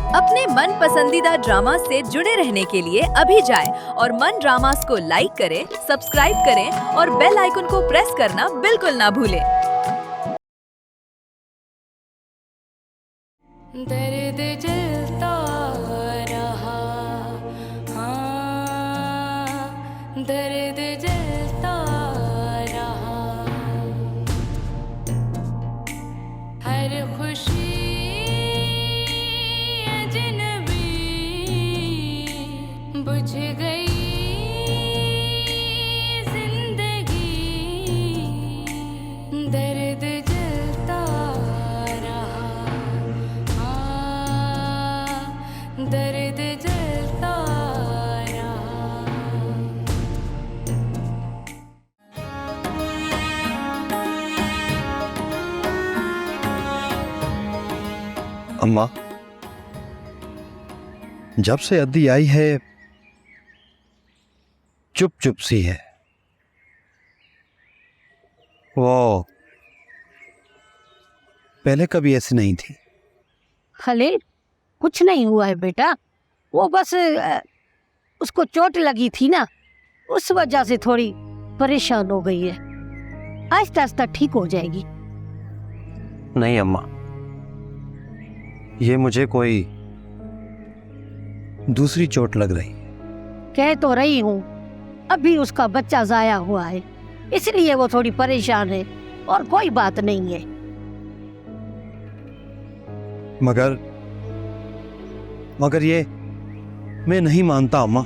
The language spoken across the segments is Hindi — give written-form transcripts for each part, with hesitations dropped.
अपने मन पसंदीदा ड्रामा से जुड़े रहने के लिए अभी जाएं और मन ड्रामास को लाइक करें, सब्सक्राइब करें और बेल आइकन को प्रेस करना बिल्कुल ना भूलें। दर्द जलता रहा, हाँ, दर्द जलता रहा, हर खुशी अजनबी बुझ गई जिंदगी, दर्द जलता रहा, दर्द जलता रहा। अम्मा, जब से अद्दी आई है चुप चुप सी है। वो पहले कभी ऐसी नहीं थी। खलील, कुछ नहीं हुआ है बेटा, वो बस उसको चोट लगी थी ना, उस वजह से थोड़ी परेशान हो गई है। आहिस्ता आहिस्ता ठीक हो जाएगी। नहीं अम्मा, ये मुझे कोई दूसरी चोट लग रही। कह तो रही हूँ, अभी उसका बच्चा जाया हुआ है, इसलिए वो थोड़ी परेशान है, और कोई बात नहीं है। मगर ये मैं नहीं मानता अम्मा।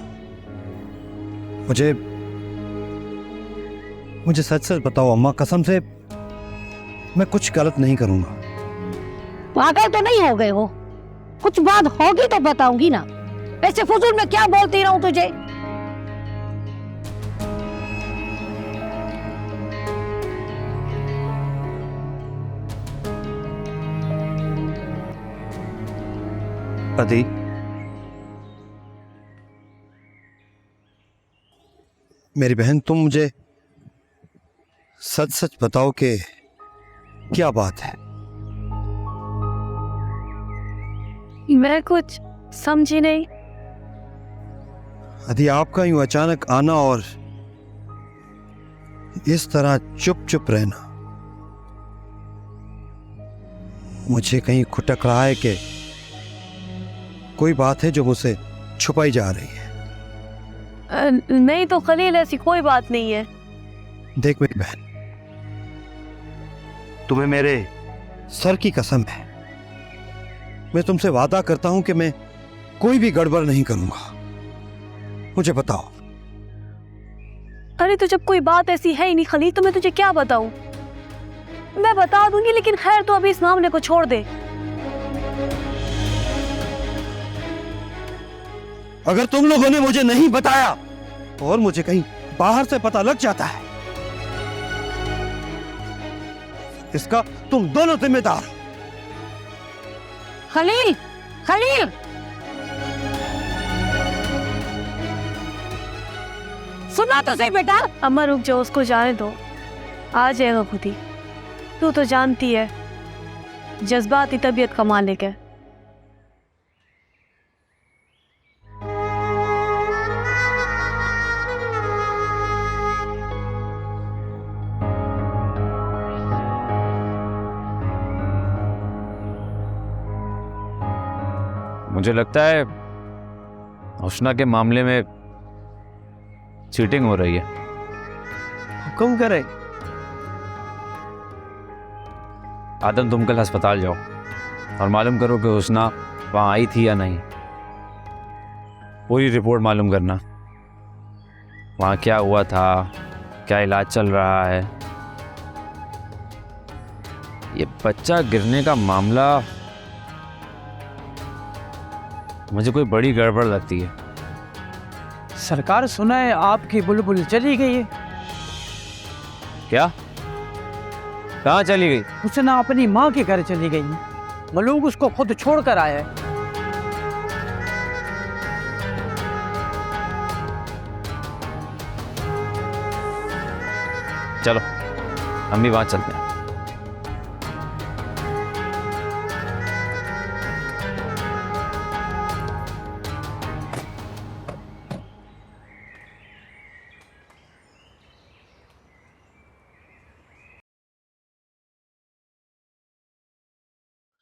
मुझे सच सच बताओ अम्मा, कसम से मैं कुछ गलत नहीं करूंगा। पागल तो नहीं हो गए हो? कुछ बात होगी तो बताऊंगी ना, ऐसे फजूल में क्या बोलती रहूं तुझे। अदी, मेरी बहन, तुम मुझे सच सच बताओ कि क्या बात है। मैं कुछ समझी नहीं। अदी, आपका यूं अचानक आना और इस तरह चुप चुप रहना मुझे कहीं खटक रहा है कि कोई बात है जो मुझसे छुपाई जा रही है। नहीं तो खलील, ऐसी कोई बात नहीं है। देख मेरी बहन, तुम्हें मेरे सर की कसम है, मैं तुमसे वादा करता हूं कि मैं कोई भी गड़बड़ नहीं करूंगा। मुझे बताओ। अरे तो जब कोई बात ऐसी है ही नहीं खलील, तो मैं तुझे क्या बताऊं? मैं बता दूंगी, लेकिन खैर तो अभी इस मामले को छोड़ दे। अगर तुम लोगों ने मुझे नहीं बताया और मुझे कहीं बाहर से पता लग जाता है, इसका तुम दोनों जिम्मेदार। खलील, खलील, सुना तो सही बेटा। अम्मा रुक जाओ, उसको जाने दो, आ जाएगा खुद ही। तू तो जानती है, जज्बाती तबीयत का मालिक है। मुझे लगता है हुस्ना के मामले में चीटिंग हो रही है। हुक्म करे। आदम, तुम कल अस्पताल जाओ और मालूम करो कि हुस्ना वहां आई थी या नहीं। पूरी रिपोर्ट मालूम करना, वहां क्या हुआ था, क्या इलाज चल रहा है। ये बच्चा गिरने का मामला मुझे कोई बड़ी गड़बड़ लगती है। सरकार, सुना है आपकी बुलबुल चली गई है। क्या? कहाँ चली गई? हुस्ना अपनी माँ के घर चली गई। मलूक उसको खुद छोड़ कर आया है। चलो हम भी वहां चलते हैं।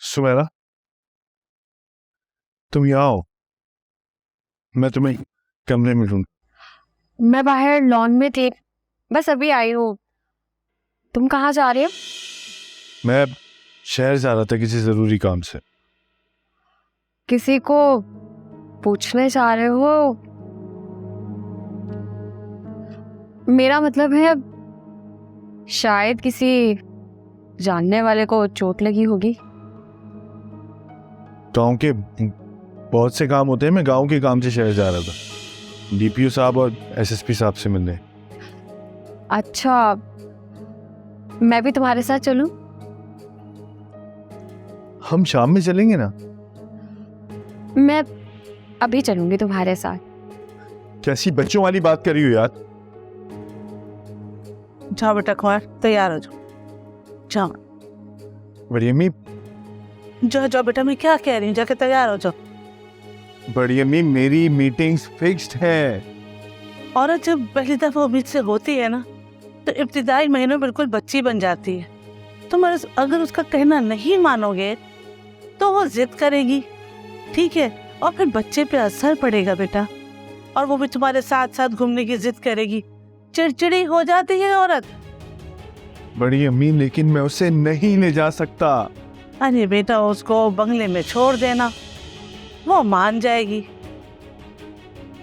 सुमेरा, तुम यहाँ आओ, मैं तुम्हें कमरे में ढूंढ। मैं बाहर लॉन में थी, बस अभी आई हूँ। तुम कहाँ जा रहे हो? मैं शहर जा रहा था किसी जरूरी काम से। किसी को पूछने जा रहे हो? मेरा मतलब है शायद किसी जानने वाले को चोट लगी होगी। गांव के बहुत से काम होते हैं, मैं गांव के काम से शहर जा रहा था, डीपीओ साहब और एसएसपी साहब से मिलने। अच्छा, मैं भी तुम्हारे साथ चलूं? हम शाम में चलेंगे ना? मैं अभी चलूंगी तुम्हारे साथ। कैसी बच्चों वाली बात कर रही हो यार? जाओ बेटा कुंवर, तैयार हो जाओ। जाओ बड़ी अम्मी, जाओ जाओ बेटा, मैं क्या कह रही हूँ, जाके तैयार हो जाओ। बड़ी अम्मी, मेरी मीटिंग्स फिक्स्ड है। औरत जब पहली दफा उम्मीद से होती है ना, तो इब्तिदाई महीनों बिल्कुल बच्ची बन जाती है। तुम अगर उसका कहना नहीं मानोगे तो वो जिद करेगी, ठीक है, और फिर बच्चे पे असर पड़ेगा बेटा, और वो भी तुम्हारे साथ साथ घूमने की जिद करेगी। चिड़चिड़ी हो जाती है औरत। बड़ी अम्मी, लेकिन मैं उसे नहीं ले जा सकता। अरे बेटा, उसको बंगले में छोड़ देना, वो मान जाएगी,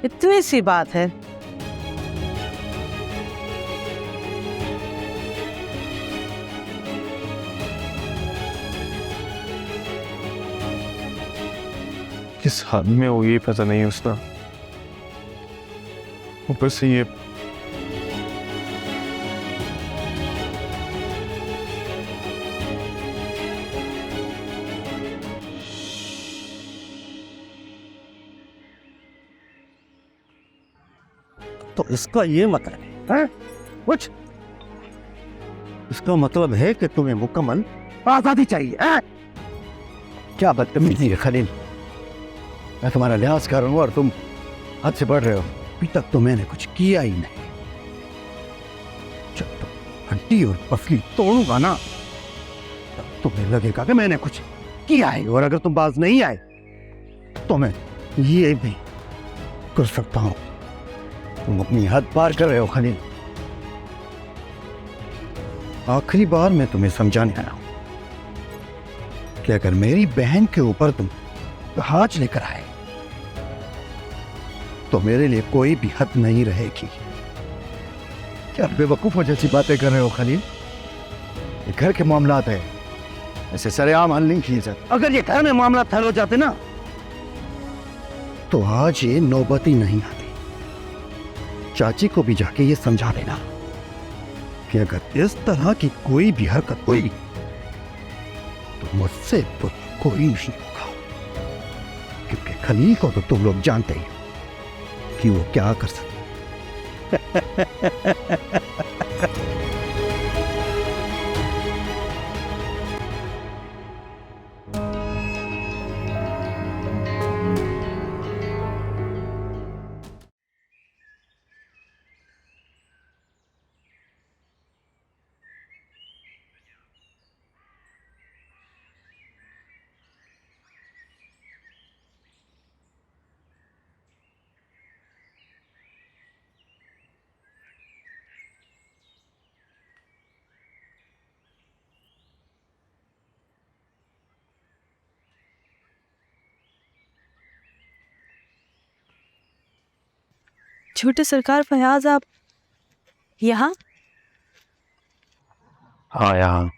इतनी सी बात है। किस हाल में हो ये पता नहीं उसका, ऊपर से ये तो इसका ये मतलब है कुछ? इसका मतलब है कि तुम्हें मुकम्मल आजादी चाहिए है? क्या बदतमीजी है खलील, मैं तुम्हारा लिहाज कर रहा हूँ और तुम हद से बढ़ रहे हो। अभी तक तो मैंने कुछ किया ही नहीं। जब तुम हड्डी और पसली तोड़ूंगा ना, तब तुम्हें लगेगा कि मैंने कुछ किया है, और अगर तुम बाज नहीं आए तो मैं ये भी कर सकता हूँ। तुम अपनी हद पार कर रहे हो खलील। आखिरी बार मैं तुम्हें समझाने आया हूं कि अगर मेरी बहन के ऊपर तुम हाथ लेकर आए तो मेरे लिए कोई भी हद नहीं रहेगी। क्या बेवकूफों जैसी बातें कर रहे हो खलील? ये घर के मामलात है, ऐसे सरेआम हल नहीं किए जाते। अगर ये घर में मामला हल हो जाते ना, तो आज ये नौबत ही नहीं आती। चाची को भी जाके ये समझा देना कि अगर इस तरह की कोई भी हरकत हुई तो मुझसे बुरा कोई नहीं होगा, क्योंकि खलील को तो तुम लोग जानते ही हो कि वो क्या कर सकते। छोटे सरकार फयाज, आप यहाँ? हाँ, यहाँ।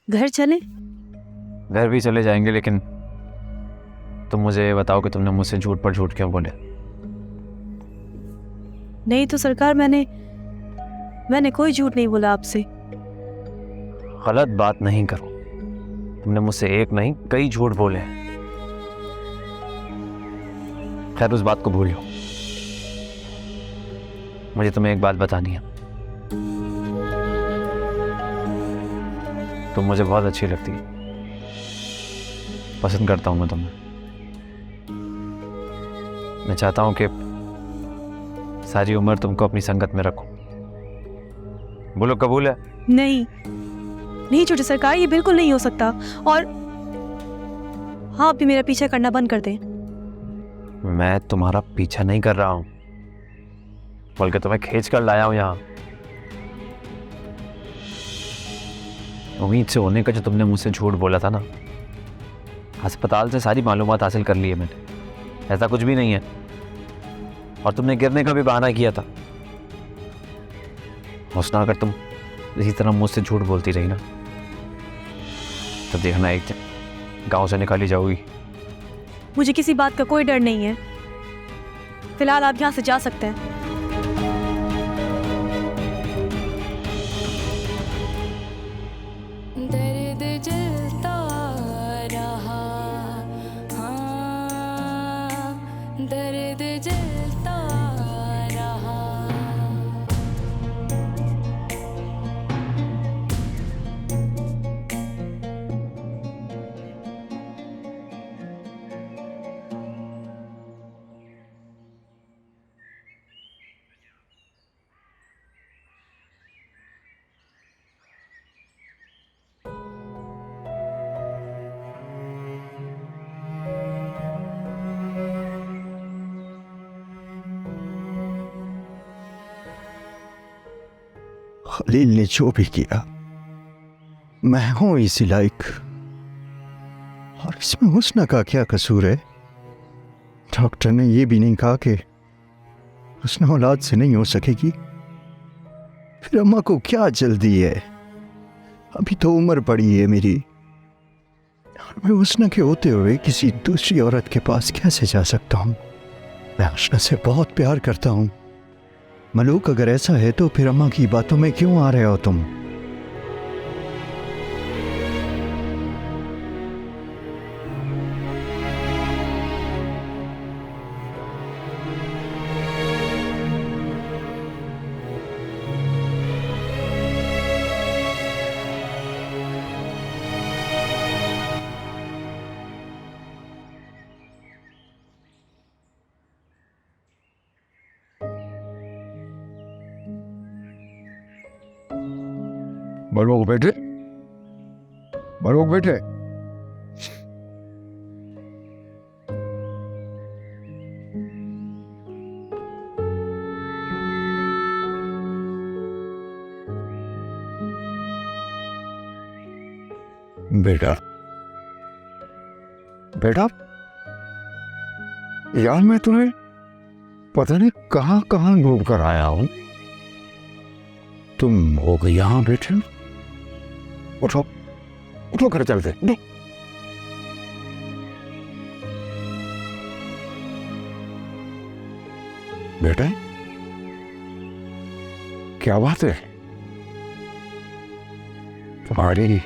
घर चले? घर भी चले जाएंगे, लेकिन तुम मुझे ये बताओ कि तुमने मुझसे झूठ पर झूठ क्यों बोले? नहीं तो सरकार, मैंने कोई झूठ नहीं बोला आपसे। गलत बात नहीं करो, तुमने मुझसे एक नहीं कई झूठ बोले हैं। खैर, उस बात को भूलो। मुझे तुम्हें एक बात बतानी है। तुम मुझे बहुत अच्छी लगती है, पसंद करता हूं मैं तुम्हें। मैं चाहता हूं कि सारी उम्र तुमको अपनी संगत में रखूं। बोलो, कबूल है? नहीं, नहीं छोटे सरकार, ये बिल्कुल नहीं हो सकता। और हाँ, आप भी मेरा पीछा करना बंद कर दें। मैं तुम्हारा पीछा नहीं कर रहा हूँ, बल्कि तुम्हें खींच कर लाया हूँ यहाँ। उम्मीद से होने का जो तुमने मुझसे झूठ बोला था ना, अस्पताल से सारी मालूमात हासिल कर ली है मैंने। ऐसा कुछ भी नहीं है। और तुमने गिरने का भी बहाना किया था। हुस्ना, अगर तुम इसी तरह मुझसे झूठ बोलती रही ना, तो देखना एक दिन गांव से निकाली जाओगी। मुझे किसी बात का कोई डर नहीं है। फिलहाल आप यहाँ से जा सकते हैं। दर्द जलता रहा, हाँ, दर्द जलता रहा। खलील ने जो भी किया, मैं हूं इसी लायक। और इसमें हुस्ना का क्या कसूर है? डॉक्टर ने यह भी नहीं कहा कि हुस्ना औलाद से नहीं हो सकेगी। फिर अम्मा को क्या जल्दी है? अभी तो उम्र पड़ी है मेरी। और मैं हुस्ना के होते हुए किसी दूसरी औरत के पास कैसे जा सकता हूं? मैं हुस्ना से बहुत प्यार करता हूं। मलूक, अगर ऐसा है तो फिर अम्मा की बातों में क्यों आ रहे हो तुम? मलूक बेटे, मलूक बेटे, बेटा, बेटा, यार मैं तुम्हें पता नहीं कहां कहां ढूंढ कर आया हूं। तुम हो गए यहां बैठे। उठो, उठो, घर चलते। उठो। बेटा, क्या बात है? तुम्हारी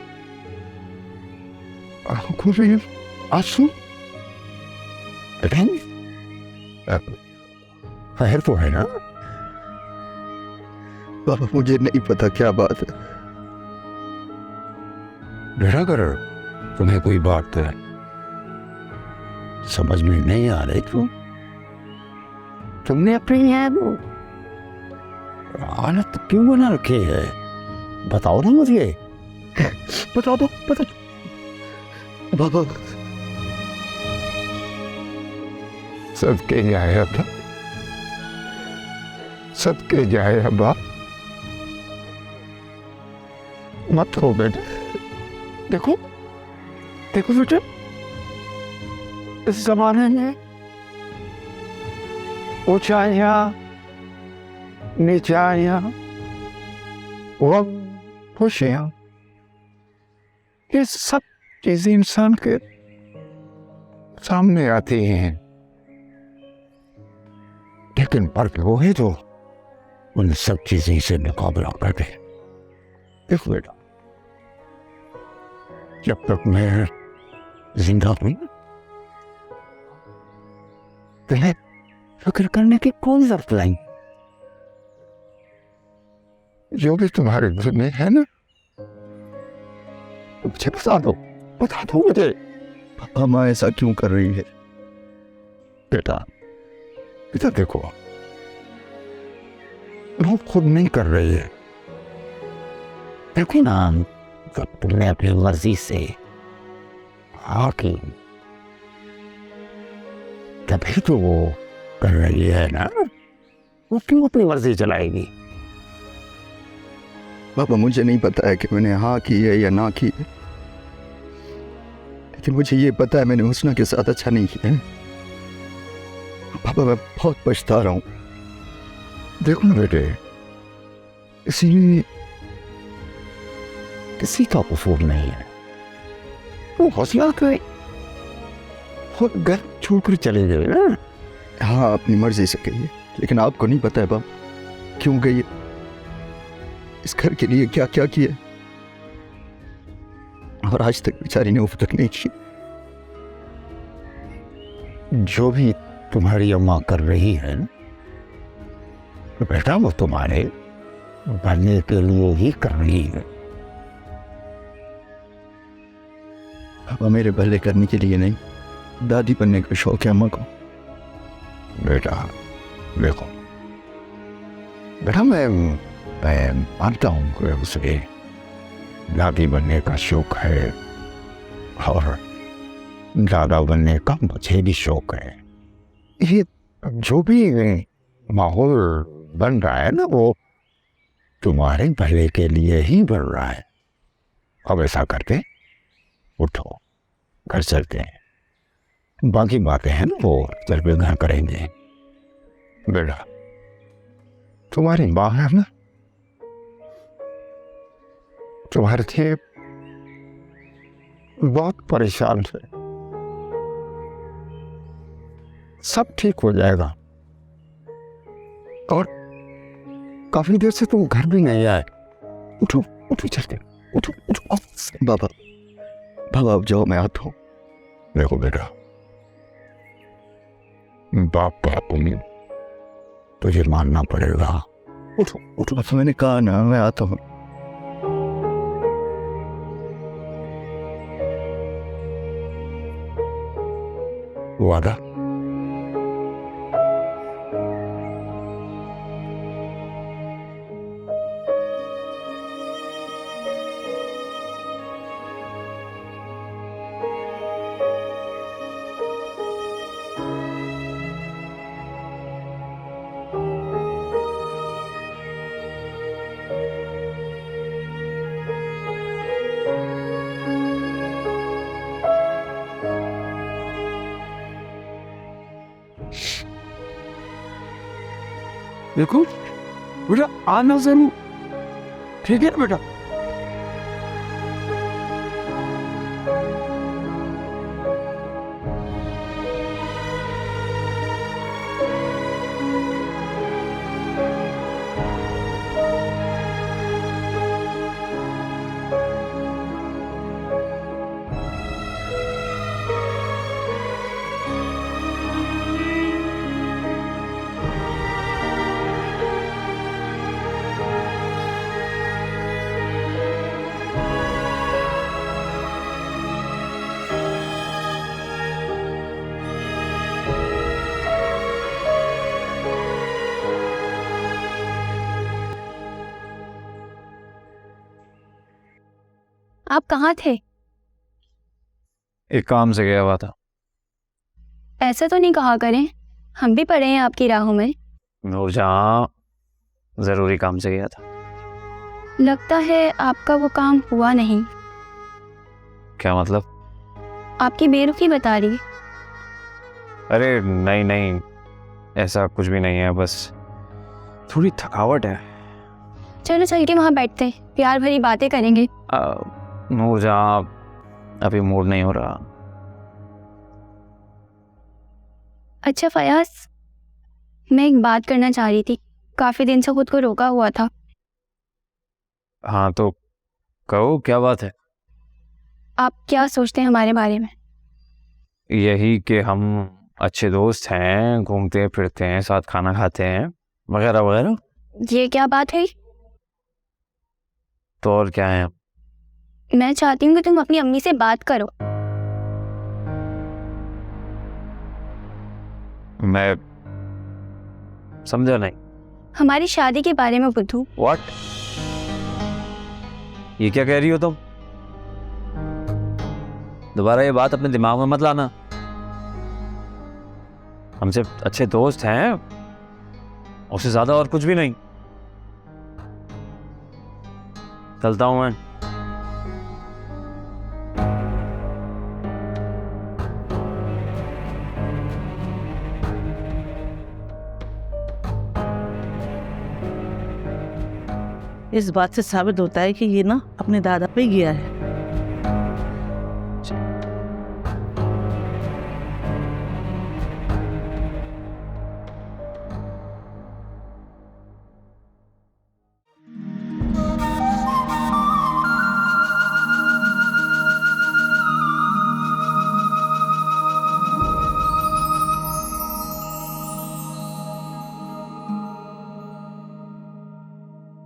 आंखों में आंसू? बेटा, खैर तो है ना? बाबा, मुझे नहीं पता क्या बात है। बेटा, अगर तुम्हें कोई बात समझ में नहीं आ रही तो तुमने अपनी हालत क्यों बना रखी है? बताओ ना मुझे। बताओ तो, बता बाबा। सदके जाए अब्बा, सदके जाए अब्बा। मत रो बेटा। देखो, देखो बेटा, इस जमाने में ऊंचाइयां, नीचाइयां, गम, खुशियां, ये सब चीजें इंसान के सामने आती हैं, लेकिन फर्क वो है जो उन सब चीजें से मुकाबला करते हैं। देखो बेटा, जब तक मैं जिंदा हूं, तुम्हें फिक्र करने की कोई जरूरत नहीं। जो भी तुम्हारे दिल में है ना, मुझे बता दो मुझे। अम्मा ऐसा क्यों कर रही है? बेटा, इधर देखो, वो खुद नहीं कर रही है। देखो ना, जब तुमने अपनी मर्जी से हाँ की, तभी तो वो कर रही है ना। वो क्यों अपनी मर्जी चलाएगी? पापा मुझे नहीं पता है कि मैंने हाँ की है या ना की है, लेकिन मुझे ये पता है मैंने हुस्ना के साथ अच्छा नहीं किया है। पापा मैं बहुत पछता रहा हूँ। देखो ना बेटे, इसीलिए किसी का कसूर नहीं है। वो हौसला के खुद घर छोड़कर चले गए ना। हाँ अपनी मर्जी से कहिए, लेकिन आपको नहीं पता है बाप क्यों गई है, इस घर के लिए क्या क्या किया, और आज तक बेचारी ने उफ तक नहीं की। जो भी तुम्हारी अम्मा कर रही है तो बेटा वो तुम्हारे बनने के लिए ही कर रही है। पापा मेरे भले करने के लिए नहीं, दादी बनने का शौक है अम्मा को। बेटा देखो बेटा, मैं मानता हूँ कि उसे दादी बनने का शौक है, और दादा बनने का मुझे भी शौक है। ये जो भी माहौल बन रहा है ना, वो तुम्हारे भले के लिए ही बन रहा है। अब ऐसा करते, उठो घर चलते हैं, बाकी बातें हैं ना वो चल पे घर करेंगे। बेटा तुम्हारी माँ है ना, तुम्हारे थे बहुत परेशान थे। सब ठीक हो जाएगा। और काफी देर से तुम घर भी नहीं आए। उठो उठो चलते, उठो उठो। बाबा बाबा अब जाओ, मैं आता हूँ। देखो बेटा, बाप बाप में तुझे मानना पड़ेगा। उठो उठो। अब मैंने कहा ना मैं आता हूँ। वादा। देखो बेटा, आना जरूर, ठीक है बेटा। आप कहाँ थे? एक काम से गया हुआ था। ऐसा तो नहीं कहा करें, हम भी पड़े हैं आपकी राहों में। नूरजहां, जरूरी काम से गया था। लगता है आपका वो काम हुआ नहीं। क्या मतलब? आपकी बेरुखी बता रही। अरे नहीं नहीं, ऐसा कुछ भी नहीं है, बस थोड़ी थकावट है। चलो चल के वहाँ बैठते हैं, प्यार भरी बातें करेंगे। नूरजहां, अभी मूड नहीं हो रहा। अच्छा फयाज, मैं एक बात करना चाह रही थी, काफी दिन से खुद को रोका हुआ था। हाँ तो कहो, क्या बात है? आप क्या सोचते हैं हमारे बारे में? यही कि हम अच्छे दोस्त हैं, घूमते फिरते हैं, साथ खाना खाते हैं, वगैरह वगैरह। ये क्या बात है? तो और क्या है? मैं चाहती हूँ कि तुम अपनी अम्मी से बात करो। मैं समझा नहीं। हमारी शादी के बारे में बुद्धू। व्हाट? ये क्या कह रही हो तुम? दोबारा ये बात अपने दिमाग में मत लाना। हमसे अच्छे दोस्त हैं, उससे ज्यादा और कुछ भी नहीं। चलता हूं मैं। इस बात से साबित होता है कि ये ना अपने दादा पे गया है।